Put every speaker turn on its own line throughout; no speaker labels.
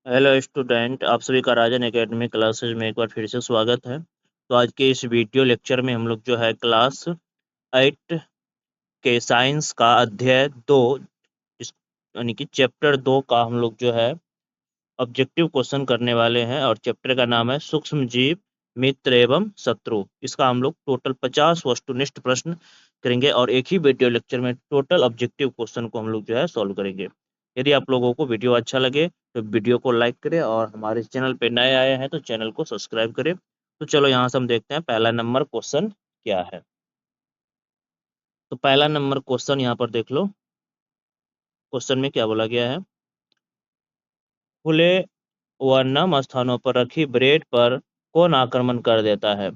Hello student, आप सभी का राजन एकेडमी क्लासेज में एक बार फिर से स्वागत है। तो आज के इस वीडियो लेक्चर में हम लोग जो है क्लास 8 के साइंस का अध्याय 2 यानी कि चैप्टर 2 का हम लोग जो है ऑब्जेक्टिव क्वेश्चन करने वाले हैं। और चैप्टर का नाम है सूक्ष्म जीव, मित्र एवं शत्रु। इसका हम लोग टोटल 50 वस्तुनिष्ठ प्रश्न करेंगे और एक ही वीडियो लेक्चर में टोटल ऑब्जेक्टिव क्वेश्चन को हम लोग जो है सॉल्व करेंगे। यदि आप लोगों को वीडियो अच्छा लगे तो वीडियो को लाइक करें और हमारे चैनल पे नए आए हैं तो चैनल को सब्सक्राइब करें। तो चलो यहाँ से हम देखते हैं पहला नंबर क्वेश्चन क्या है। तो पहला नंबर क्वेश्चन यहाँ पर देख लो। क्वेश्चन में क्या बोला गया है। खुले व नम स्थानों पर रखी ब्रेड पर कौन आक्रमण कर देता है।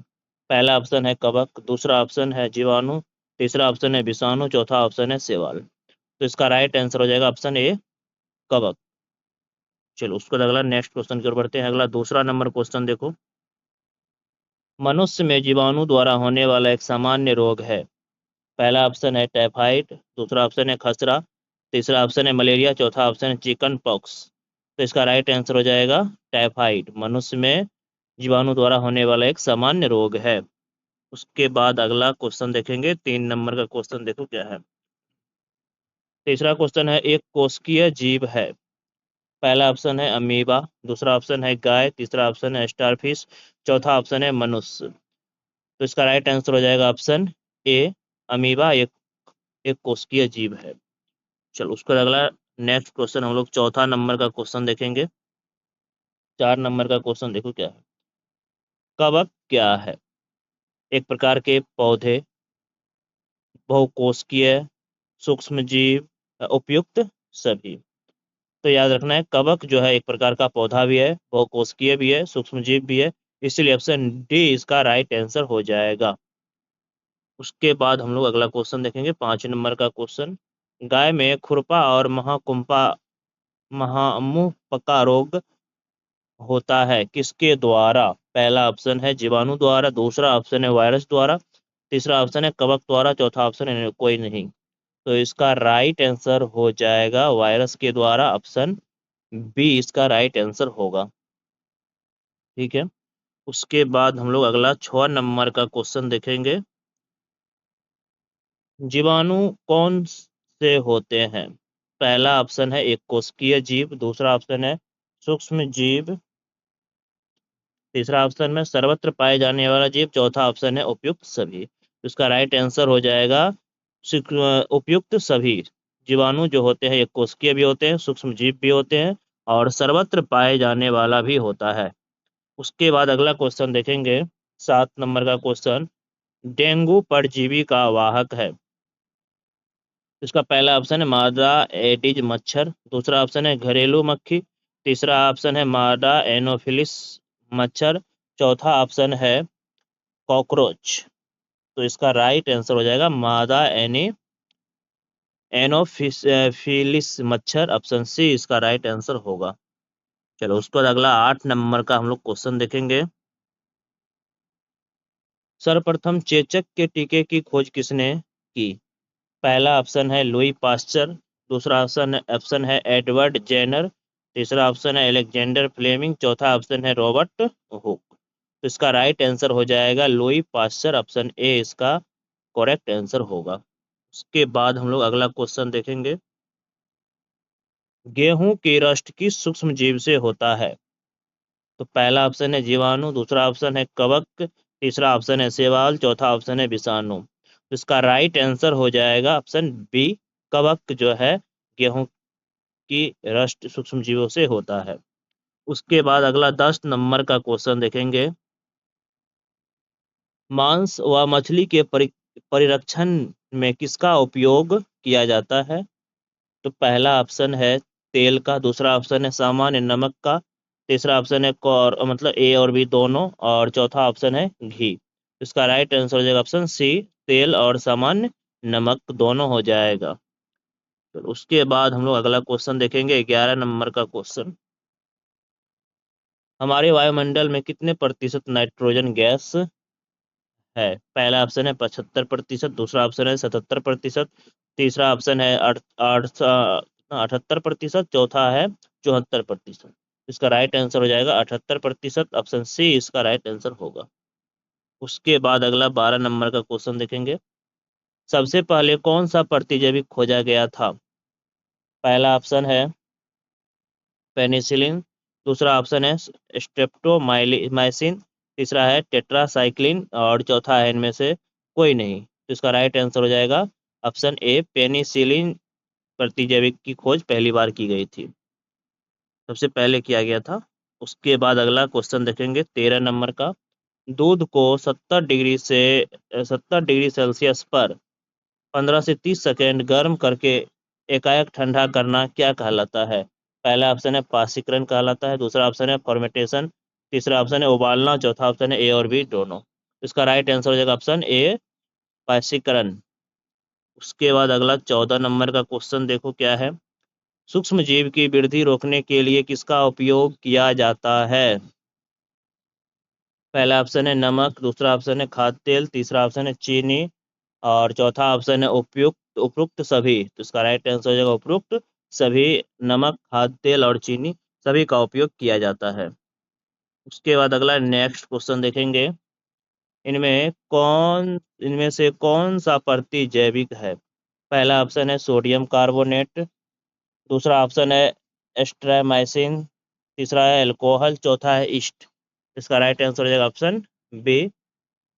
पहला ऑप्शन है कवक, दूसरा ऑप्शन है जीवाणु, तीसरा ऑप्शन है विषाणु, चौथा ऑप्शन है शैवाल। तो इसका राइट आंसर हो जाएगा ऑप्शन ए, कवक। चलो उसको अगला नेक्स्ट क्वेश्चन की ओर बढ़ते हैं। अगला दूसरा नंबर क्वेश्चन देखो। मनुष्य में जीवाणु द्वारा होने वाला एक सामान्य रोग है। पहला ऑप्शन है टाइफाइड, दूसरा ऑप्शन है खसरा, तीसरा ऑप्शन है मलेरिया, चौथा ऑप्शन है चिकन पॉक्स। तो इसका राइट आंसर हो जाएगा टाइफाइड। मनुष्य में जीवाणु द्वारा होने वाला एक सामान्य रोग है। उसके बाद अगला क्वेश्चन देखेंगे। 3 नंबर का क्वेश्चन देखो क्या है। तीसरा क्वेश्चन है एक कोशिकीय जीव है। पहला ऑप्शन है अमीबा, दूसरा ऑप्शन है गाय, तीसरा ऑप्शन है स्टारफिश, चौथा ऑप्शन है मनुष्य। तो इसका राइट आंसर हो जाएगा ऑप्शन ए, अमीबा एक कोशिकीय जीव है। चलो उसका अगला नेक्स्ट क्वेश्चन हम लोग चौथा नंबर का क्वेश्चन देखेंगे। 4 नंबर का क्वेश्चन देखो क्या है। कवक क्या है। एक प्रकार के पौधे, बहुकोशिकीय, सूक्ष्म जीव, उपयुक्त सभी। तो याद रखना है कवक जो है एक प्रकार का पौधा भी है, बहुकोशिकीय भी है, सूक्ष्म जीव भी है। इसलिए ऑप्शन डी इसका राइट आंसर हो जाएगा। उसके बाद हम लोग अगला क्वेश्चन देखेंगे। 5 नंबर का क्वेश्चन। गाय में खुरपा और महामुंहपका रोग होता है किसके द्वारा। पहला ऑप्शन है जीवाणु द्वारा, दूसरा ऑप्शन है वायरस द्वारा, तीसरा ऑप्शन है कवक द्वारा, चौथा ऑप्शन है कोई नहीं। तो इसका राइट आंसर हो जाएगा वायरस के द्वारा, ऑप्शन बी इसका राइट आंसर होगा। ठीक है। उसके बाद हम लोग अगला 6 नंबर का क्वेश्चन देखेंगे। जीवाणु कौन से होते हैं। पहला ऑप्शन है एक कोशिकीय जीव, दूसरा ऑप्शन है सूक्ष्म जीव, तीसरा ऑप्शन में सर्वत्र पाए जाने वाला जीव, चौथा ऑप्शन है उपयुक्त सभी। तो इसका राइट आंसर हो जाएगा उपयुक्त सभी। जीवाणु जो होते हैं एक कोशिकीय भी होते हैं, सूक्ष्म जीव भी होते हैं और सर्वत्र पाए जाने वाला भी होता है। उसके बाद अगला क्वेश्चन देखेंगे। 7 नंबर का क्वेश्चन। डेंगू परजीवी का वाहक है। इसका पहला ऑप्शन है मादा एडिज मच्छर, दूसरा ऑप्शन है घरेलू मक्खी, तीसरा ऑप्शन है मादा एनोफिलिस मच्छर, चौथा ऑप्शन है कॉकरोच। तो इसका राइट आंसर हो जाएगा मादा एनोफिलिस मच्छर, ऑप्शन सी इसका राइट आंसर होगा। चलो उसके बाद अगला 8 नंबर का हम लोग क्वेश्चन देखेंगे। सर्वप्रथम चेचक के टीके की खोज किसने की। पहला ऑप्शन है लुई पास्चर, दूसरा ऑप्शन है एडवर्ड जेनर, तीसरा ऑप्शन है अलेक्जेंडर फ्लेमिंग, चौथा ऑप्शन है रॉबर्ट हुक। तो इसका राइट आंसर हो जाएगा लुई पास्चर, ऑप्शन ए इसका करेक्ट आंसर होगा। उसके बाद हम लोग अगला क्वेश्चन देखेंगे। गेहूं की रस्ट किस सूक्ष्म जीव से होता है। तो पहला ऑप्शन है जीवाणु, दूसरा ऑप्शन है कवक, तीसरा ऑप्शन है शैवाल, चौथा ऑप्शन है विषाणु। तो इसका राइट आंसर हो जाएगा ऑप्शन बी, कवक जो है गेहूं की रस्ट सूक्ष्म जीवों से होता है। उसके बाद अगला 10 नंबर का क्वेश्चन देखेंगे। मांस व मछली के परिरक्षण में किसका उपयोग किया जाता है। तो पहला ऑप्शन है तेल का, दूसरा ऑप्शन है सामान्य नमक का, तीसरा ऑप्शन है मतलब ए और बी दोनों, और चौथा ऑप्शन है घी। इसका राइट आंसर हो जाएगा ऑप्शन सी, तेल और सामान्य नमक दोनों हो जाएगा। तो उसके बाद हम लोग अगला क्वेश्चन देखेंगे। 11 नंबर का क्वेश्चन। हमारे वायुमंडल में कितने प्रतिशत नाइट्रोजन गैस है। पहला ऑप्शन है 75%, दूसरा ऑप्शन है 77%, तीसरा ऑप्शन है 78%, चौथा है 74%। इसका राइट आंसर हो जाएगा 78%। ऑप्शन सी इसका राइट आंसर होगा। उसके बाद अगला 12 नंबर का क्वेश्चन देखेंगे। सबसे पहले कौन सा प्रतिजैविक खोजा गया था? पहला ऑप्शन है पेनिसिलिन, दूसरा ऑप्शन है स्ट्रेप्टोमाइसिन, तीसरा है टेट्रासाइक्लिन और चौथा है इनमें से कोई नहीं। तो इसका राइट आंसर हो जाएगा ऑप्शन ए, पेनिसिलिन प्रतिजैविक की खोज पहली बार की गई थी, सबसे पहले किया गया था। उसके बाद अगला क्वेश्चन देखेंगे 13 नंबर का। दूध को 70 डिग्री सेल्सियस पर 15 से 30 सेकेंड गर्म करके एकाएक ठंडा करना क्या कहलाता है? पहला ऑप्शन है पासीकरण कहलाता है, दूसरा ऑप्शन है फॉर्मेटेशन, तीसरा ऑप्शन है उबालना, चौथा ऑप्शन है ए और बी दोनों। इसका राइट आंसर हो जाएगा ऑप्शन ए, पासीकरण। उसके बाद अगला 14 नंबर का क्वेश्चन देखो क्या है। सूक्ष्म जीव की वृद्धि रोकने के लिए किसका उपयोग किया जाता है? पहला ऑप्शन है नमक, दूसरा ऑप्शन है खाद्य तेल, तीसरा ऑप्शन है चीनी और चौथा ऑप्शन है उपयुक्त सभी। तो इसका राइट आंसर हो जाएगा उपयुक्त सभी। नमक, खाद्य तेल और चीनी सभी का उपयोग किया जाता है। उसके बाद अगला नेक्स्ट क्वेश्चन देखेंगे। इनमें से कौन सा प्रतिजैविक है? पहला ऑप्शन है सोडियम कार्बोनेट, दूसरा ऑप्शन है एस्ट्रामाइसिन, तीसरा है अल्कोहल, चौथा है ईस्ट। इसका राइट आंसर हो जाएगा ऑप्शन बी,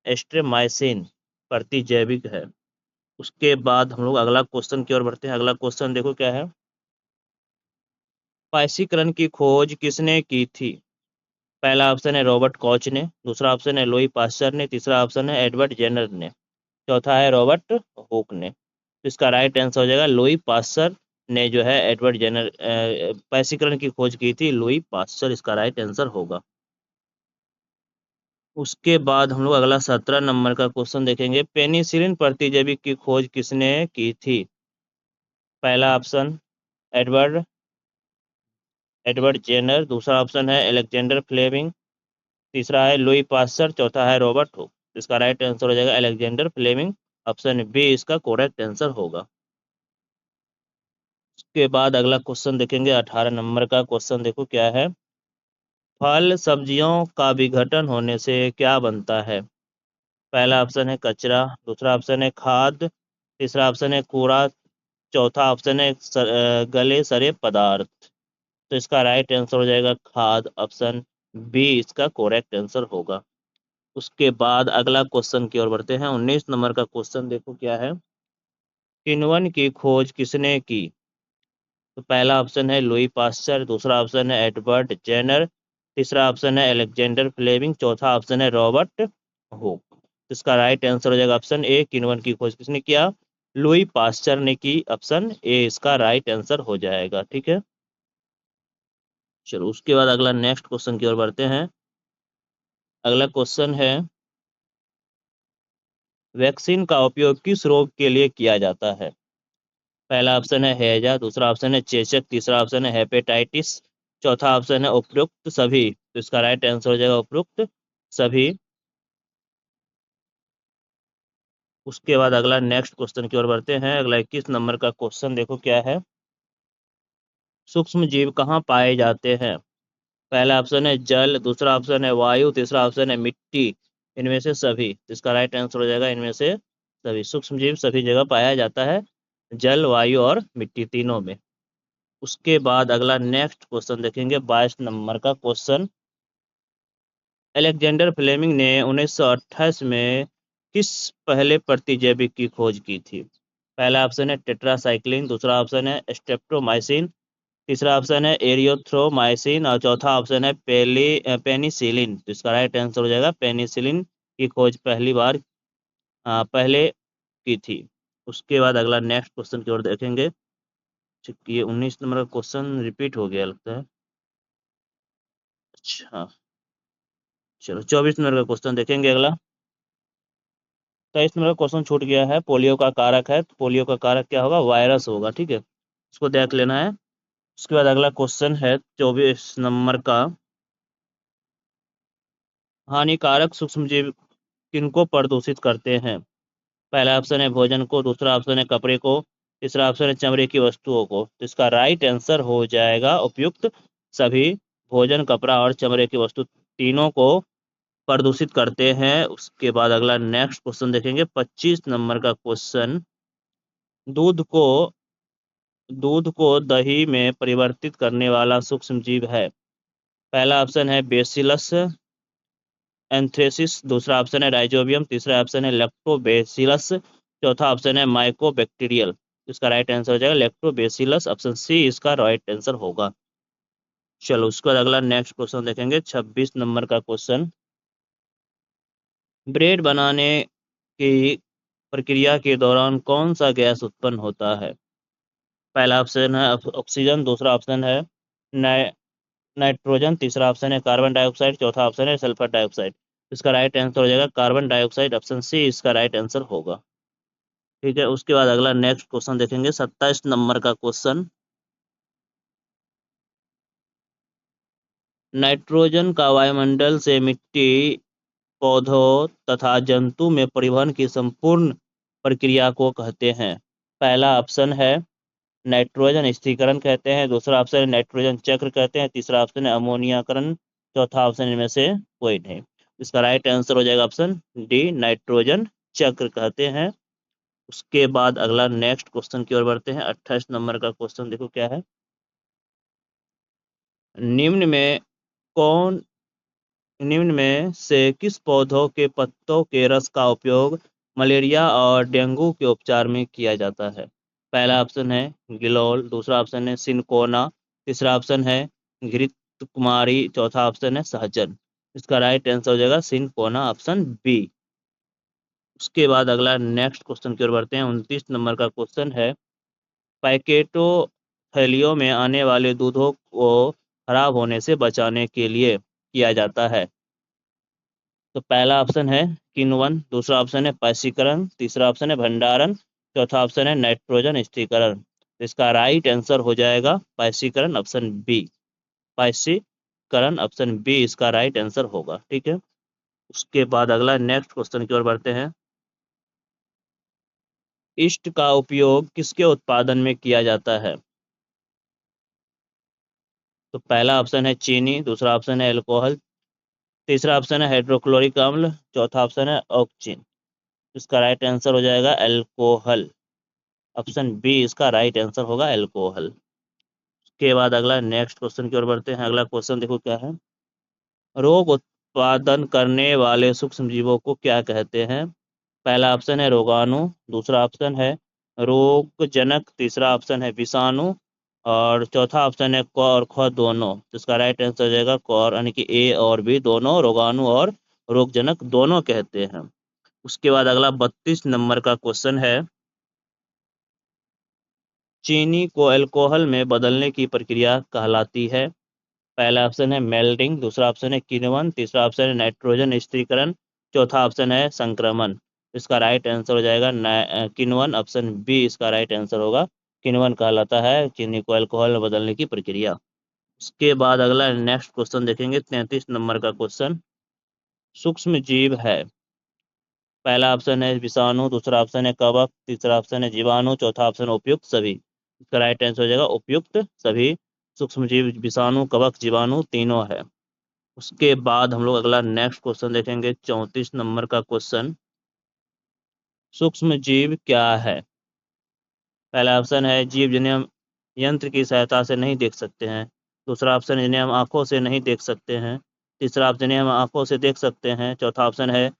एस्ट्रामाइसिन प्रतिजैविक है। उसके बाद हम लोग अगला क्वेश्चन की ओर बढ़ते हैं। अगला क्वेश्चन देखो क्या है। पाइसीकरण की खोज किसने की थी? पहला ऑप्शन है रॉबर्ट कॉच ने, दूसरा ऑप्शन है लुई पास्चर ने, तीसरा ऑप्शन है एडवर्ड जेनर ने, चौथा है रॉबर्ट हुक ने। तो इसका राइट आंसर हो जाएगा लुई पास्चर ने जो है एडवर्ड जेनर पाइसीकरण की खोज की थी, लुई पास्चर इसका राइट आंसर होगा। उसके बाद हम लोग अगला 17 नंबर का क्वेश्चन देखेंगे। पेनिसिलिन प्रतिजैविक की खोज किसने की थी? पहला ऑप्शन एडवर्ड एडवर्ड जेनर, दूसरा ऑप्शन है अलेक्जेंडर फ्लेमिंग, तीसरा है लुई पास्चर, चौथा है रॉबर्ट हुक। इसका राइट आंसर हो जाएगा अलेक्जेंडर फ्लेमिंग। ऑप्शन बी इसका करेक्ट आंसर होगा। उसके बाद अगला क्वेश्चन देखेंगे 18 नंबर का क्वेश्चन देखो क्या है। फल सब्जियों का विघटन होने से क्या बनता है? पहला ऑप्शन है कचरा, दूसरा ऑप्शन है खाद, तीसरा ऑप्शन है कूड़ा, चौथा ऑप्शन है गले सड़े पदार्थ। तो इसका राइट आंसर हो जाएगा खाद। ऑप्शन बी इसका करेक्ट आंसर होगा। उसके बाद अगला क्वेश्चन की ओर बढ़ते हैं। 19 नंबर का क्वेश्चन देखो क्या है। किण्वन की खोज किसने की? तो पहला ऑप्शन है लुई पास्चर, दूसरा ऑप्शन है एडवर्ड जेनर, तीसरा ऑप्शन है अलेक्जेंडर फ्लेमिंग, चौथा ऑप्शन है रॉबर्ट हुक। इसका राइट आंसर हो जाएगा ऑप्शन ए, किण्वन की खोज किसने किया? लुई पास्चर ने की। ऑप्शन ए इसका राइट आंसर हो जाएगा। ठीक है, चलो उसके बाद अगला नेक्स्ट क्वेश्चन की ओर बढ़ते हैं। अगला क्वेश्चन है वैक्सीन का उपयोग किस रोग के लिए किया जाता है? पहला ऑप्शन है हैजा, दूसरा ऑप्शन है चेचक, तीसरा ऑप्शन है हेपेटाइटिस, चौथा ऑप्शन है उपयुक्त सभी। तो इसका राइट आंसर हो जाएगा उपयुक्त सभी। उसके बाद अगला नेक्स्ट क्वेश्चन की ओर बढ़ते हैं। अगला 21 नंबर का क्वेश्चन देखो क्या है। सूक्ष्म जीव कहाँ पाए जाते हैं? पहला ऑप्शन है जल, दूसरा ऑप्शन है वायु, तीसरा ऑप्शन है मिट्टी, इनमें से सभी। इसका राइट आंसर हो जाएगा इनमें से सभी। सूक्ष्म जीव सभी जगह पाया जाता है, जल, वायु और मिट्टी तीनों में। उसके बाद अगला नेक्स्ट क्वेश्चन देखेंगे 22 नंबर का क्वेश्चन। अलेक्जेंडर फ्लेमिंग ने 1928 में किस पहले प्रतिजैविक की खोज की थी? पहला ऑप्शन है टेट्रासाइक्लिन, दूसरा ऑप्शन है स्ट्रेप्टोमाइसिन, तीसरा ऑप्शन है एरियोथ्रोमाइसिन और चौथा ऑप्शन है पेनिसिलिन। तो इसका राइट आंसर हो जाएगा पेनिसिलिन की खोज पहले की थी। उसके बाद अगला नेक्स्ट क्वेश्चन की ओर देखेंगे। ये 19 नंबर का क्वेश्चन रिपीट हो गया लगता है। अच्छा, चलो 24 नंबर का क्वेश्चन देखेंगे अगला। 23 नंबर का क्वेश्चन छूट गया है। पोलियो का कारक है, तो पोलियो का कारक क्या होगा? वायरस होगा। ठीक है, इसको देख लेना है। उसके बाद अगला क्वेश्चन है 24 नंबर का। हानिकारक सूक्ष्मजीव किनको प्रदूषित करते हैं? पहला ऑप्शन है भोजन को, दूसरा ऑप्शन है कपड़े को, तीसरा ऑप्शन है चमड़े की वस्तुओं को। तो इसका राइट आंसर हो जाएगा उपयुक्त सभी। भोजन, कपड़ा और चमड़े की वस्तु तीनों को प्रदूषित करते हैं। उसके बाद अगला नेक्स्ट क्वेश्चन देखेंगे 25 नंबर का क्वेश्चन। दूध को दूध को दही में परिवर्तित करने वाला सूक्ष्म जीव है। पहला ऑप्शन है बेसिलस एंथ्रेसिस, दूसरा ऑप्शन है राइजोबियम, तीसरा ऑप्शन है लैक्टोबैसिलस, चौथा ऑप्शन है माइकोबैक्टीरियल। इसका राइट आंसर हो जाएगा लैक्टोबैसिलस, ऑप्शन सी इसका राइट आंसर होगा। चलो उसके बाद अगला नेक्स्ट क्वेश्चन देखेंगे 26 नंबर का क्वेश्चन। ब्रेड बनाने की प्रक्रिया के दौरान कौन सा गैस उत्पन्न होता है? पहला ऑप्शन है ऑक्सीजन, दूसरा ऑप्शन है नाइट्रोजन, तीसरा ऑप्शन है कार्बन डाइऑक्साइड, चौथा ऑप्शन है सल्फर डाइऑक्साइड। इसका राइट आंसर हो जाएगा कार्बन डाइऑक्साइड, ऑप्शन सी इसका राइट आंसर होगा। ठीक है, उसके बाद अगला नेक्स्ट क्वेश्चन देखेंगे 27 नंबर का क्वेश्चन। नाइट्रोजन का वायुमंडल से मिट्टी, पौधों तथा जंतु में परिवहन की संपूर्ण प्रक्रिया को कहते हैं। पहला ऑप्शन है नाइट्रोजन स्थिरीकरण कहते हैं, दूसरा ऑप्शन है नाइट्रोजन चक्र कहते हैं, तीसरा ऑप्शन है अमोनियाकरण, चौथा ऑप्शन इनमें से कोई नहीं। इसका राइट आंसर हो जाएगा ऑप्शन डी, नाइट्रोजन चक्र कहते हैं। उसके बाद अगला नेक्स्ट क्वेश्चन की ओर बढ़ते हैं। 28 नंबर का क्वेश्चन देखो क्या है। निम्न में कौन निम्न में से किस पौधों के पत्तों के रस का उपयोग मलेरिया और डेंगू के उपचार में किया जाता है? पहला ऑप्शन है गिलोल, दूसरा ऑप्शन है सिनकोना, तीसरा ऑप्शन है घृतकुमारी, चौथा ऑप्शन है सहजन। इसका राइट आंसर हो जाएगा सिनकोना, ऑप्शन बी। उसके बाद अगला नेक्स्ट क्वेश्चन की ओर बढ़ते हैं। 29 नंबर का क्वेश्चन है। पैकेटों थैलियों में आने वाले दूधों को खराब होने से बचाने के लिए किया जाता है। तो पहला ऑप्शन है किण्वन, दूसरा ऑप्शन है पैसीकरण, तीसरा ऑप्शन है भंडारण, चौथा ऑप्शन है नाइट्रोजन स्थिरीकरण। तो इसका राइट आंसर हो जाएगा पैसीकरण, ऑप्शन बी। पैसीकरण, ऑप्शन बी इसका राइट आंसर होगा। ठीक है, उसके बाद अगला नेक्स्ट क्वेश्चन की ओर बढ़ते हैं। ईस्ट का उपयोग किसके उत्पादन में किया जाता है? तो पहला ऑप्शन है चीनी, दूसरा ऑप्शन है अल्कोहल, तीसरा ऑप्शन है हाइड्रोक्लोरिक अम्ल, चौथा ऑप्शन है ऑक्सीजन। इसका राइट आंसर हो जाएगा अल्कोहल, ऑप्शन बी इसका राइट आंसर होगा अल्कोहल। के बाद अगला नेक्स्ट क्वेश्चन की ओर बढ़ते हैं। अगला क्वेश्चन देखो क्या है। रोग उत्पादन करने वाले सूक्ष्म जीवों को क्या कहते हैं? पहला ऑप्शन है रोगाणु, दूसरा ऑप्शन है रोगजनक, तीसरा ऑप्शन है विषाणु, और चौथा ऑप्शन है क और ख दोनों। तो इसका राइट आंसर हो जाएगा क और यानी कि ए और बी दोनों रोगाणु और रोगजनक दोनों कहते हैं। उसके बाद अगला 32 नंबर का क्वेश्चन है। चीनी को अल्कोहल में बदलने की प्रक्रिया कहलाती है। पहला ऑप्शन है मेल्टिंग, दूसरा ऑप्शन है किण्वन, तीसरा ऑप्शन है नाइट्रोजन स्थिरीकरण, चौथा ऑप्शन है संक्रमण। इसका राइट आंसर हो जाएगा किण्वन, ऑप्शन बी इसका राइट आंसर होगा। किण्वन कहलाता है चीनी को अल्कोहल में बदलने की प्रक्रिया। उसके बाद अगला नेक्स्ट क्वेश्चन देखेंगे 33 नंबर का क्वेश्चन। सूक्ष्म जीव है। पहला ऑप्शन है विषाणु, दूसरा ऑप्शन है कवक, तीसरा ऑप्शन है जीवाणु, चौथा ऑप्शन है उपयुक्त सभी। इसका राइट आंसर हो जाएगा उपयुक्त सभी। सूक्ष्म जीव विषाणु, कवक, जीवाणु तीनों है। उसके बाद हम लोग अगला नेक्स्ट क्वेश्चन देखेंगे 34 नंबर का क्वेश्चन। सूक्ष्म जीव क्या है? पहला ऑप्शन है जीव जिन्हें हम यंत्र की सहायता से नहीं देख सकते हैं, दूसरा ऑप्शन है जिन्हें हम आंखों से नहीं देख सकते हैं, तीसरा ऑप्शन जिन्हें हम आंखों से देख सकते हैं, चौथा ऑप्शन है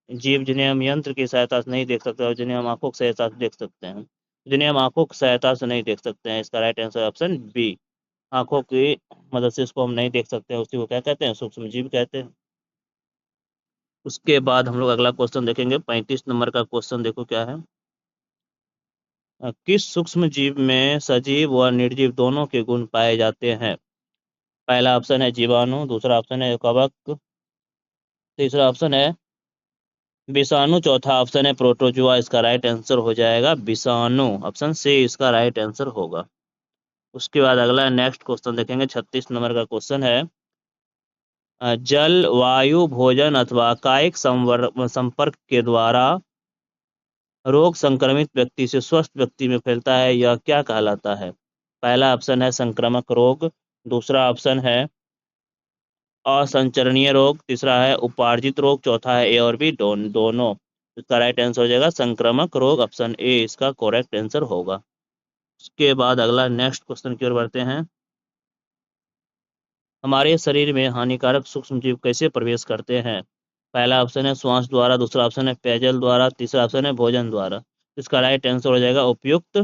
जीव जिन्हें हम यंत्र की सहायता से नहीं देख सकते और जिन्हें हम आंखों की सहायता से देख सकते हैं। जिन्हें हम आंखों की सहायता से नहीं देख सकते हैं, इसका राइट आंसर ऑप्शन बी। आंखों की मदद से इसको हम नहीं देख सकते हैं, उसी को क्या कहते हैं? सूक्ष्म जीव कहते हैं। उसके बाद हम लोग अगला क्वेश्चन देखेंगे 35 नंबर का क्वेश्चन देखो क्या है। किस सूक्ष्म जीव में सजीव व निर्जीव दोनों के गुण पाए जाते हैं? पहला ऑप्शन है जीवाणु, दूसरा ऑप्शन है कवक, तीसरा ऑप्शन है विषाणु, चौथा ऑप्शन है प्रोटोजुआ। इसका राइट आंसर हो जाएगा विषाणु, ऑप्शन सी इसका राइट आंसर होगा। उसके बाद अगला नेक्स्ट क्वेश्चन देखेंगे 36 नंबर का क्वेश्चन है। जल, वायु, भोजन अथवा कायिक संपर्क के द्वारा रोग संक्रमित व्यक्ति से स्वस्थ व्यक्ति में फैलता है, यह क्या कहलाता है? पहला ऑप्शन है संक्रामक रोग, दूसरा ऑप्शन है असंचरणीय रोग, तीसरा है उपार्जित रोग, चौथा है ए और बी दोनों। इसका राइट आंसर हो जाएगा संक्रामक रोग, ऑप्शन ए इसका करेक्ट आंसर होगा। उसके बाद अगला नेक्स्ट क्वेश्चन की ओर बढ़ते हैं। हमारे शरीर में हानिकारक सूक्ष्म जीव कैसे प्रवेश करते हैं? पहला ऑप्शन है श्वास द्वारा, दूसरा ऑप्शन है पेयजल द्वारा, तीसरा ऑप्शन है भोजन द्वारा। इसका राइट आंसर हो जाएगा उपयुक्त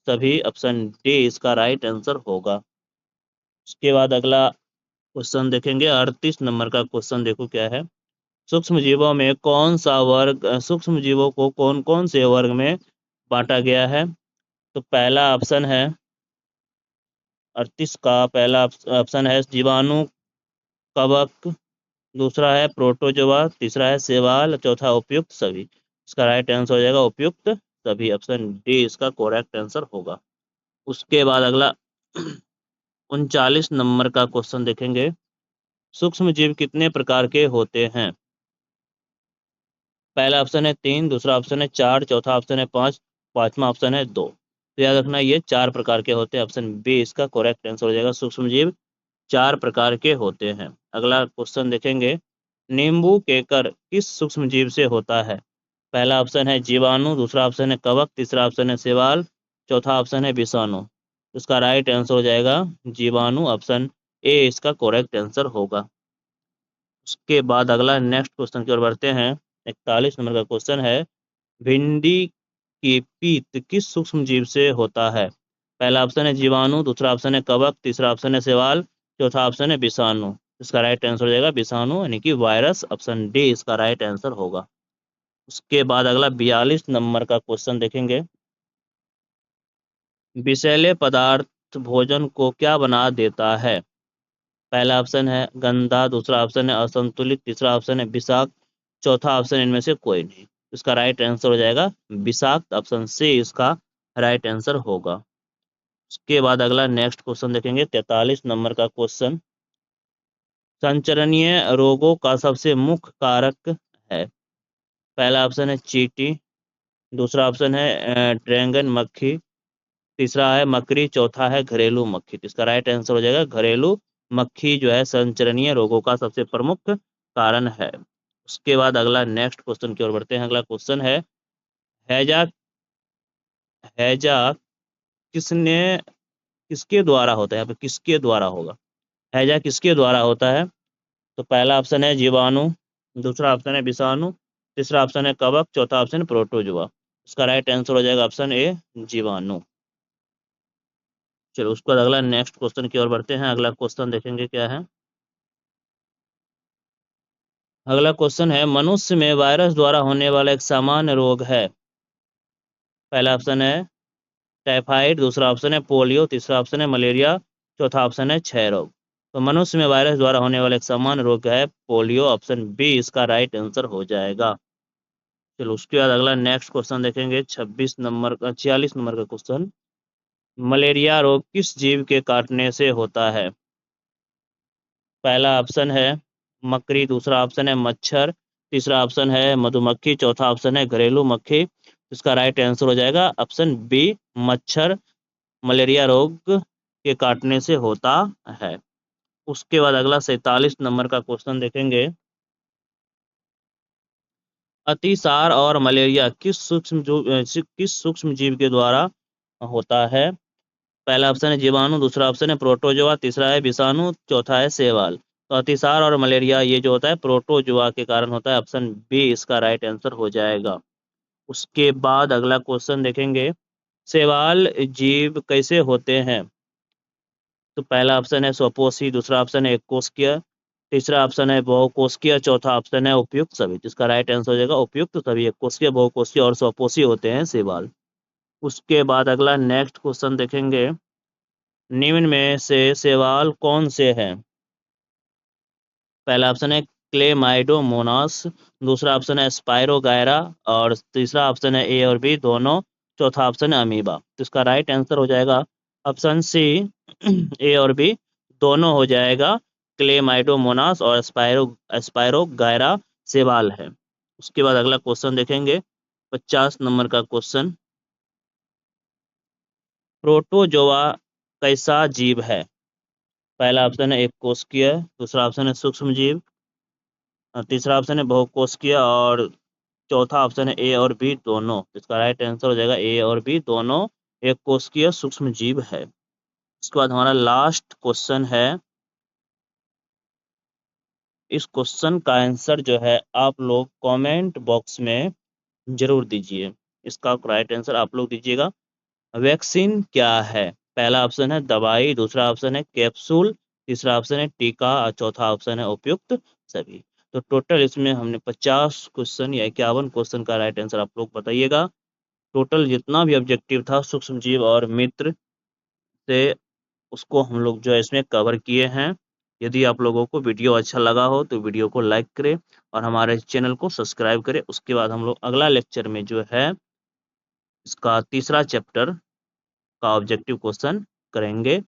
सभी, ऑप्शन डी इसका राइट आंसर होगा। उसके बाद अगला क्वेश्चन देखेंगे, 38 नंबर का क्वेश्चन देखो क्या है। सूक्ष्म जीवों में कौन सा वर्ग, सूक्ष्म जीवों को कौन कौन से वर्ग में बांटा गया है? तो पहला ऑप्शन है 38 का पहला ऑप्शन है जीवाणु, कवक, दूसरा है प्रोटोजोआ, तीसरा है शैवाल, चौथा उपयुक्त सभी। इसका राइट आंसर हो जाएगा उपयुक्त सभी, ऑप्शन डी इसका करेक्ट आंसर होगा। उसके बाद अगला 39 नंबर का क्वेश्चन देखेंगे, सूक्ष्म जीव कितने प्रकार के होते हैं? पहला ऑप्शन है 3, दूसरा ऑप्शन है 4, चौथा ऑप्शन है 5, पांचवा ऑप्शन है 2। तो याद रखना ये 4 प्रकार के होते हैं, ऑप्शन बी इसका करेक्ट आंसर हो जाएगा। सूक्ष्म जीव 4 प्रकार के होते हैं। अगला क्वेश्चन देखेंगे, नींबू केकर किस सूक्ष्म जीव से होता है? पहला ऑप्शन है जीवाणु, दूसरा ऑप्शन है कवक, तीसरा ऑप्शन है शैवाल, चौथा ऑप्शन है विषाणु। इसका राइट आंसर हो जाएगा जीवाणु, ऑप्शन ए इसका करेक्ट आंसर होगा। उसके बाद अगला नेक्स्ट क्वेश्चन की ओर बढ़ते हैं। 41 नंबर का क्वेश्चन है, भिंडी की पीत किस सूक्ष्म जीव से होता है? पहला ऑप्शन है जीवाणु, दूसरा ऑप्शन है कवक, तीसरा ऑप्शन है शैवाल, चौथा ऑप्शन है विषाणु। इसका राइट आंसर हो जाएगा विषाणु यानी कि वायरस, ऑप्शन डी इसका राइट आंसर होगा। उसके बाद अगला 42 नंबर का क्वेश्चन देखेंगे, विषैले पदार्थ भोजन को क्या बना देता है? पहला ऑप्शन है गंदा, दूसरा ऑप्शन है असंतुलित, तीसरा ऑप्शन है विषाक्त, चौथा ऑप्शन इनमें से कोई नहीं। इसका राइट आंसर हो जाएगा विषाक्त, ऑप्शन सी इसका राइट आंसर होगा। उसके बाद अगला नेक्स्ट क्वेश्चन देखेंगे, 43 नंबर का क्वेश्चन, संचरणीय रोगों का सबसे मुख्य कारक है? पहला ऑप्शन है चींटी, दूसरा ऑप्शन है ड्रैगन मक्खी, तीसरा है मकड़ी, चौथा है घरेलू मक्खी। तो इसका राइट आंसर हो जाएगा घरेलू मक्खी जो है संचरणीय रोगों का सबसे प्रमुख कारण है। उसके बाद अगला नेक्स्ट क्वेश्चन की ओर बढ़ते हैं। अगला क्वेश्चन है, हैजा, हैजा किसने, किसके द्वारा होता है? यहाँ पे किसके द्वारा होगा, हैजा किसके द्वारा होता है? तो पहला ऑप्शन है जीवाणु, दूसरा ऑप्शन है विषाणु, तीसरा ऑप्शन है कवक, चौथा ऑप्शन है प्रोटोजुआ। इसका राइट आंसर हो जाएगा ऑप्शन ए जीवाणु। चलो उसके बाद अगला नेक्स्ट क्वेश्चन की ओर बढ़ते हैं। अगला क्वेश्चन देखेंगे क्या है। अगला क्वेश्चन है, मनुष्य में वायरस द्वारा होने वाला एक सामान्य रोग है? पहला ऑप्शन है टाइफाइड, दूसरा ऑप्शन है पोलियो, तीसरा ऑप्शन है मलेरिया, चौथा ऑप्शन है क्षय रोग। तो मनुष्य में वायरस द्वारा होने वाला एक सामान्य रोग है पोलियो, ऑप्शन बी इसका राइट आंसर हो जाएगा। चलो उसके बाद अगला नेक्स्ट क्वेश्चन देखेंगे, 26 नंबर का 46 नंबर का क्वेश्चन, मलेरिया रोग किस जीव के काटने से होता है? पहला ऑप्शन है मकड़ी, दूसरा ऑप्शन है मच्छर, तीसरा ऑप्शन है मधुमक्खी, चौथा ऑप्शन है घरेलू मक्खी। इसका राइट आंसर हो जाएगा ऑप्शन बी मच्छर मलेरिया रोग के काटने से होता है। उसके बाद अगला 47 नंबर का क्वेश्चन देखेंगे, अतिसार और मलेरिया किस सूक्ष्म जीव के द्वारा होता है? पहला ऑप्शन है जीवाणु, दूसरा ऑप्शन है प्रोटोजोआ, तीसरा है विषाणु, चौथा है शैवाल। तो अतिसार और मलेरिया ये जो होता है प्रोटोजोआ के कारण होता है, ऑप्शन बी इसका राइट आंसर हो जाएगा। उसके बाद अगला क्वेश्चन देखेंगे, शैवाल जीव कैसे होते हैं? तो पहला ऑप्शन है स्वपोषी, दूसरा ऑप्शन है एककोषीय, तीसरा ऑप्शन है बहुकोषीय, चौथा ऑप्शन है उपयुक्त सभी। जिसका राइट आंसर हो जाएगा उपयुक्त सभी, एककोषीय, बहुकोषीय और स्वपोषी होते हैं शैवाल। उसके बाद अगला नेक्स्ट क्वेश्चन देखेंगे, निम्न में से शैवाल कौन से हैं? पहला ऑप्शन है क्लेमाइडोमोनास, दूसरा ऑप्शन है स्पाइरोगायरा और तीसरा ऑप्शन है ए और बी दोनों, चौथा ऑप्शन है अमीबा। तो इसका राइट आंसर हो जाएगा ऑप्शन सी ए और बी दोनों हो जाएगा, क्लेमाइडोमोनास और स्पाइरोगायरा शैवाल है। उसके बाद अगला क्वेश्चन देखेंगे, 50 नंबर का क्वेश्चन, प्रोटोजोआ कैसा जीव है? पहला ऑप्शन है एक कोशिकीय, दूसरा ऑप्शन है सूक्ष्म जीव, तीसरा ऑप्शन है बहुकोशिकीय, और चौथा ऑप्शन है ए और बी दोनों। इसका राइट आंसर हो जाएगा ए और बी दोनों एक कोशिकीय सूक्ष्म जीव है। उसके बाद हमारा लास्ट क्वेश्चन है, इस क्वेश्चन का आंसर जो है आप लोग कमेंट बॉक्स में जरूर दीजिए। इसका राइट आंसर आप लोग दीजिएगा। वैक्सीन क्या है? पहला ऑप्शन है दवाई, दूसरा ऑप्शन है कैप्सूल, तीसरा ऑप्शन है टीका और चौथा ऑप्शन है उपयुक्त सभी। तो टोटल इसमें हमने 50 क्वेश्चन या 51 क्वेश्चन का राइट आंसर आप लोग बताइएगा। टोटल जितना भी ऑब्जेक्टिव था सूक्ष्म जीव और मित्र से, उसको हम लोग जो है इसमें कवर किए हैं। यदि आप लोगों को वीडियो अच्छा लगा हो तो वीडियो को लाइक करें और हमारे चैनल को सब्सक्राइब करें। उसके बाद हम लोग अगला लेक्चर में जो है इसका तीसरा चैप्टर का ऑब्जेक्टिव क्वेश्चन करेंगे।